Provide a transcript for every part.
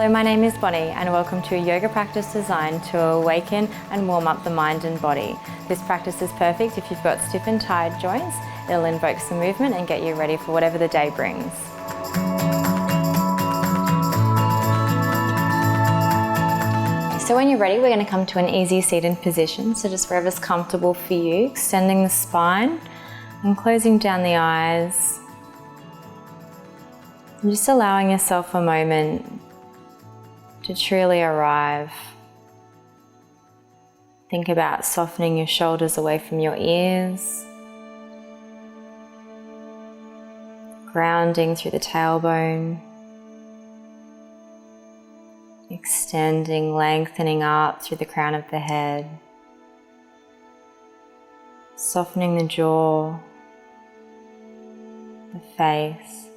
Hello, my name is Bonnie and welcome to a yoga practice designed to awaken and warm up the mind and body. This practice is perfect if you've got stiff and tired joints. It'll invoke some movement and get you ready for whatever the day brings. So when you're ready, we're going to come to an easy seated position. So just wherever's comfortable for you, extending the spine and closing down the eyes. And just allowing yourself a moment to truly arrive. Think about softening your shoulders away from your ears. Grounding through the tailbone. Extending, lengthening up through the crown of the head. Softening the jaw, the face.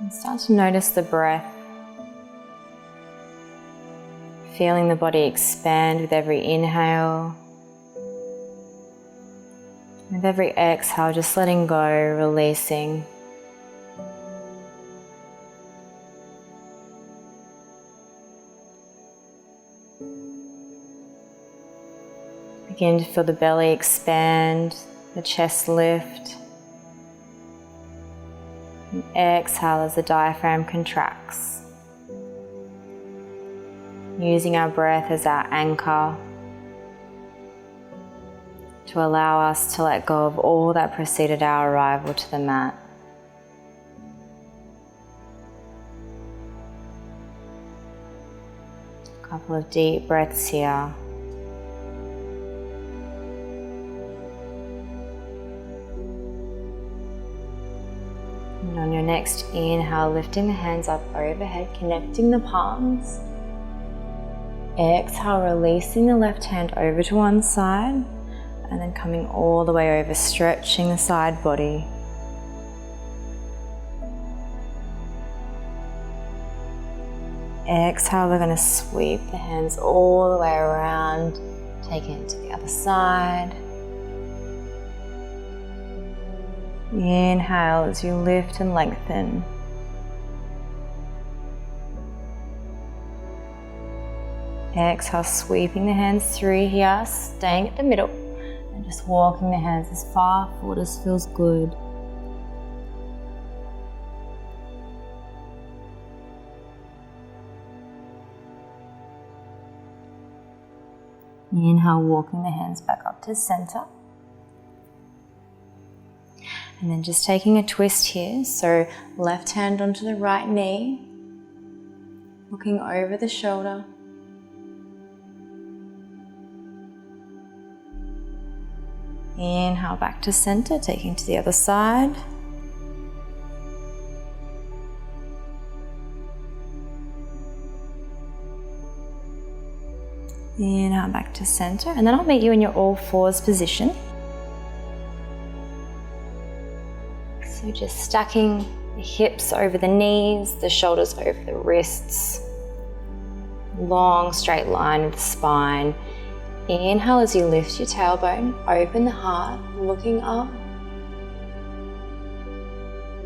And start to notice the breath. Feeling the body expand with every inhale. With every exhale, just letting go, releasing. Begin to feel the belly expand, the chest lift. And exhale as the diaphragm contracts. Using our breath as our anchor to allow us to let go of all that preceded our arrival to the mat. A couple of deep breaths here. And on your next inhale, lifting the hands up overhead, connecting the palms. Exhale, releasing the left hand over to one side and then coming all the way over, stretching the side body. Exhale, we're going to sweep the hands all the way around, take it to the other side. Inhale as you lift and lengthen. Exhale, sweeping the hands through here, staying at the middle and just walking the hands as far forward as feels good. Inhale, walking the hands back up to center. And then just taking a twist here, so left hand onto the right knee, looking over the shoulder. Inhale back to center, taking to the other side. Inhale back to center, and then I'll meet you in your all fours position. So just stacking the hips over the knees, the shoulders over the wrists. Long straight line with the spine. Inhale as you lift your tailbone, open the heart, looking up.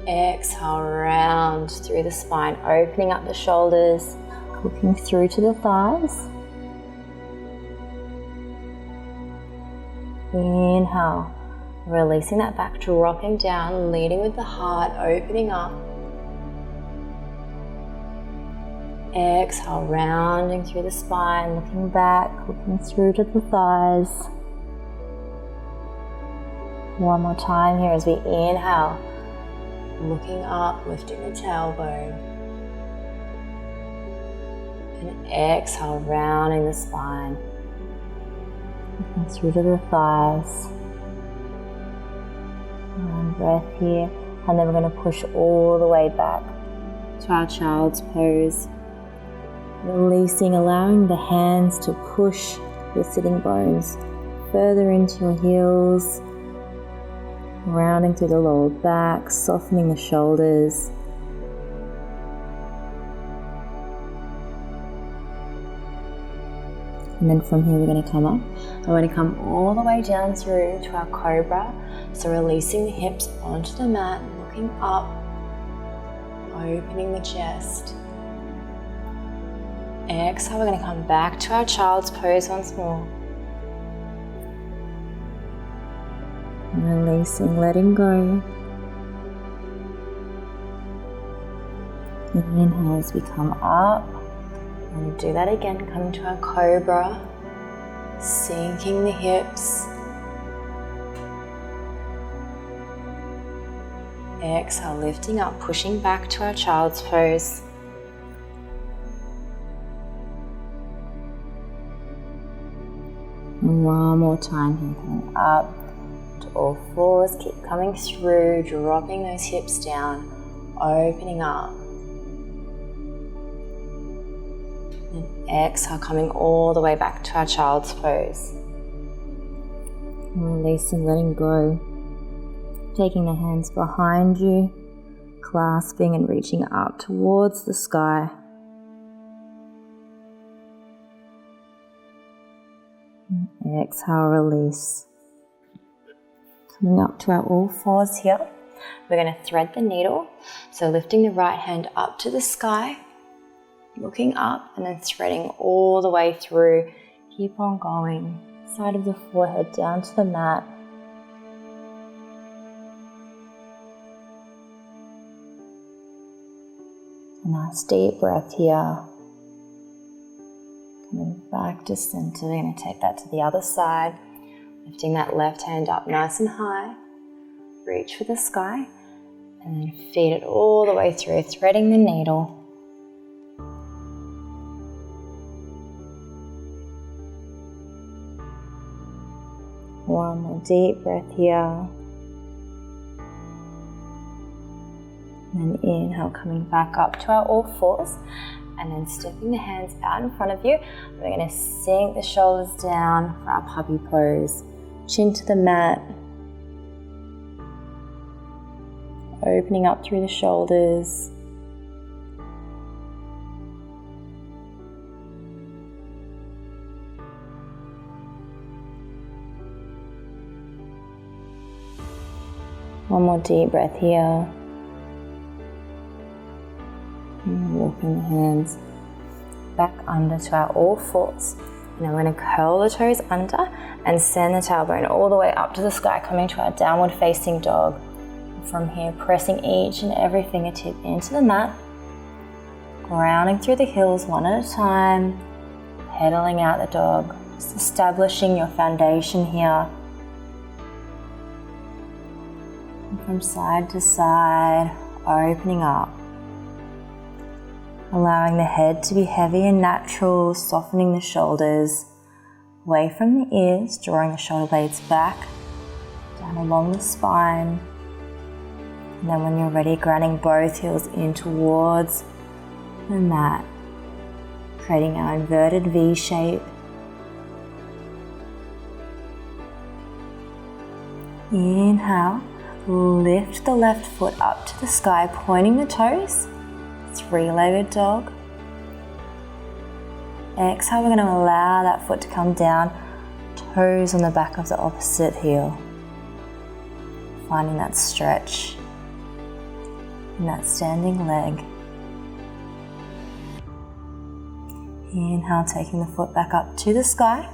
Exhale, round through the spine, opening up the shoulders, looking through to the thighs. Inhale. Releasing that back, dropping down, leading with the heart, opening up. Exhale, rounding through the spine, looking back, looking through to the thighs. One more time here as we inhale, looking up, lifting the tailbone. And exhale, rounding the spine, looking through to the thighs. One breath here, and then we're going to push all the way back to our child's pose. Releasing, allowing the hands to push your sitting bones further into your heels, rounding through the lower back, softening the shoulders. And then from here we're going to come up. We're going to come all the way down through to our cobra. So releasing the hips onto the mat, looking up, opening the chest. Exhale, we're going to come back to our child's pose once more. Releasing, letting go. Inhale as we come up. And do that again, coming to our cobra. Sinking the hips. Exhale, lifting up, pushing back to our child's pose. One more time here, coming up to all fours. Keep coming through, dropping those hips down, opening up. And exhale, coming all the way back to our child's pose. And releasing, letting go. Taking the hands behind you, clasping and reaching up towards the sky. And exhale, release. Coming up to our all fours here, we're going to thread the needle. So lifting the right hand up to the sky, looking up and then threading all the way through. Keep on going, side of the forehead down to the mat. A nice deep breath here. Coming back to center, we're going to take that to the other side. Lifting that left hand up nice and high. Reach for the sky. And then feed it all the way through, threading the needle. One more deep breath here. And then inhale, coming back up to our all fours. And then stepping the hands out in front of you. We're going to sink the shoulders down for our puppy pose. Chin to the mat. Opening up through the shoulders. One more deep breath here. And walking the hands back under to our all fours. Now we're going to curl the toes under and send the tailbone all the way up to the sky, coming to our downward facing dog. From here, pressing each and every fingertip into the mat, grounding through the heels one at a time, pedaling out the dog, just establishing your foundation here. And from side to side, opening up. Allowing the head to be heavy and natural, softening the shoulders, away from the ears, drawing the shoulder blades back, down along the spine. And then when you're ready, grounding both heels in towards the mat, creating our inverted V shape. Inhale, lift the left foot up to the sky, pointing the toes. Three-legged dog. Exhale, we're going to allow that foot to come down, toes on the back of the opposite heel. Finding that stretch in that standing leg. Inhale, taking the foot back up to the sky.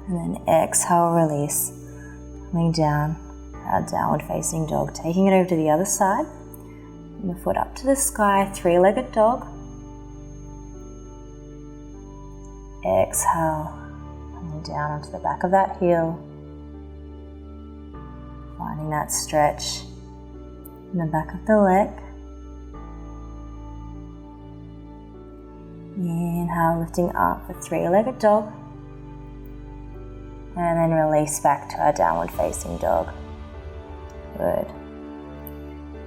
And then exhale, release. Coming down, our downward facing dog. Taking it over to the other side. The foot up to the sky, three-legged dog. Exhale, coming down onto the back of that heel. Finding that stretch in the back of the leg. Inhale, lifting up for three-legged dog. And then release back to our downward facing dog. Good.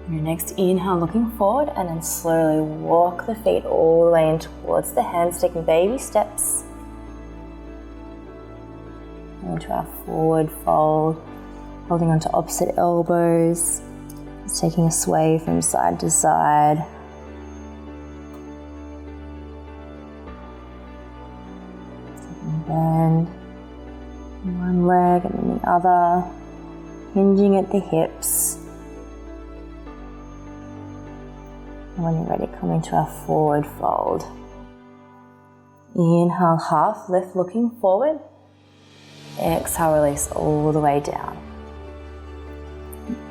Your next inhale, looking forward, and then slowly walk the feet all the way in towards the hands, taking baby steps. Into our forward fold, holding onto opposite elbows, just taking a sway from side to side. And bend one leg and then the other, hinging at the hips. And when you're ready, come into our forward fold. Inhale, half lift, looking forward. Exhale, release all the way down.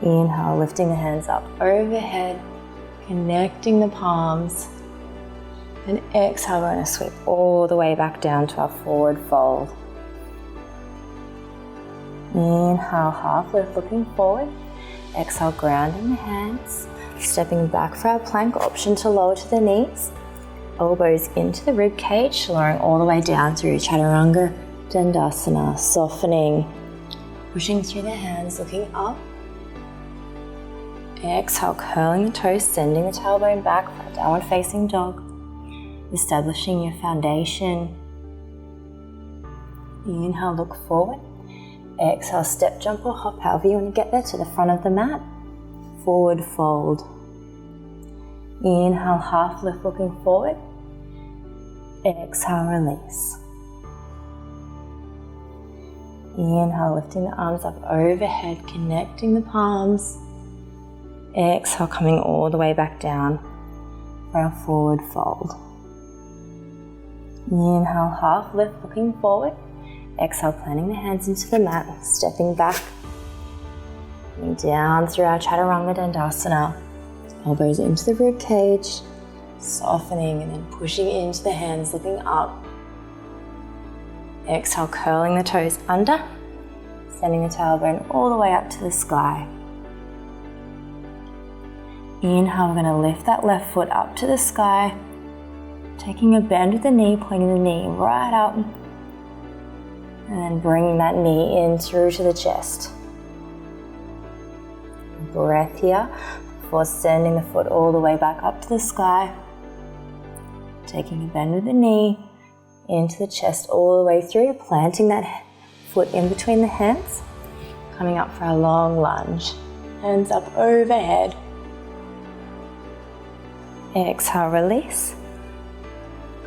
Inhale, lifting the hands up overhead, connecting the palms. And exhale, we're going to sweep all the way back down to our forward fold. Inhale, half lift, looking forward. Exhale, grounding the hands. Stepping back for our plank, option to lower to the knees. Elbows into the rib cage, lowering all the way down through Chaturanga Dandasana, softening, pushing through the hands, looking up. Exhale, curling the toes, sending the tailbone back for a downward facing dog. Establishing your foundation. Inhale, look forward. Exhale, step, jump or hop, however you want to get there to the front of the mat. Forward fold. Inhale, half lift, looking forward. Exhale, release. Inhale, lifting the arms up overhead, connecting the palms. Exhale, coming all the way back down for our forward fold. Inhale, half lift, looking forward. Exhale, planting the hands into the mat, stepping back. Coming down through our Chaturanga Dandasana. Elbows into the rib cage, softening and then pushing into the hands, looking up. Exhale, curling the toes under, sending the tailbone all the way up to the sky. Inhale, we're going to lift that left foot up to the sky, taking a bend with the knee, pointing the knee right up, and then bringing that knee in through to the chest. Breath here before sending the foot all the way back up to the sky, taking a bend with the knee into the chest all the way through, planting that foot in between the hands, coming up for a long lunge, hands up overhead. Exhale, release,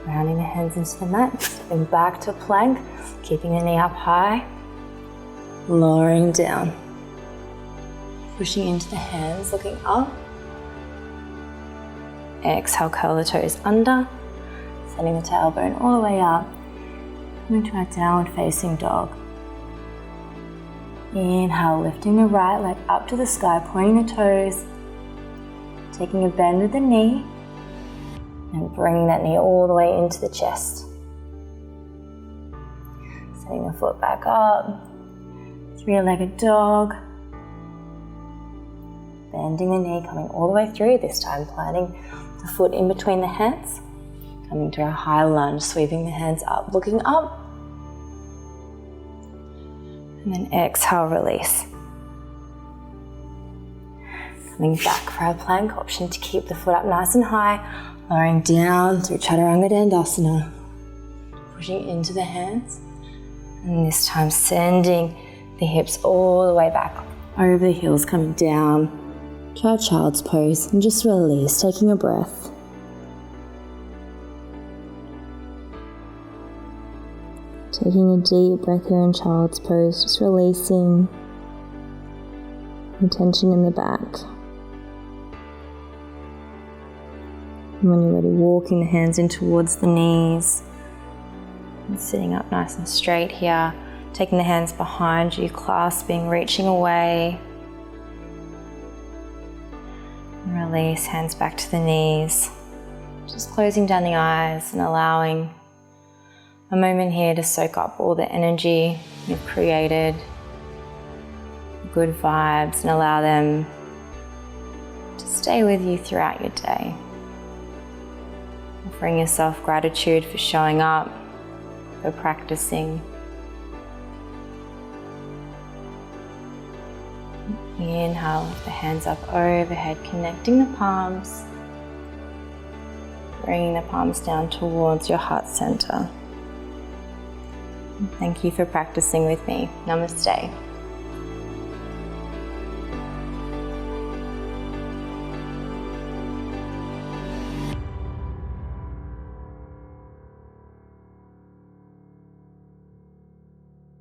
grounding the hands into the mat, stepping back to plank, keeping the knee up high, lowering down. Pushing into the hands, looking up. Exhale, curl the toes under, sending the tailbone all the way up. Coming to our downward facing dog. Inhale, lifting the right leg up to the sky, pointing the toes, taking a bend with the knee, and bringing that knee all the way into the chest. Setting the foot back up, three-legged dog. Bending the knee, coming all the way through, this time planting the foot in between the hands. Coming to our high lunge, sweeping the hands up, looking up. And then exhale, release. Coming back for our plank, option to keep the foot up nice and high, lowering down through Chaturanga Dandasana. Pushing into the hands. And this time sending the hips all the way back over the heels, coming down to our child's pose, and just release, taking a breath. Taking a deep breath here in child's pose, just releasing the tension in the back. And when you're ready, walking the hands in towards the knees, and sitting up nice and straight here, taking the hands behind you, clasping, reaching away. Release, hands back to the knees. Just closing down the eyes and allowing a moment here to soak up all the energy you've created, good vibes, and allow them to stay with you throughout your day. Offering yourself gratitude for showing up, for practicing. Inhale, lift the hands up overhead, connecting the palms, bringing the palms down towards your heart center. Thank you for practicing with me. Namaste.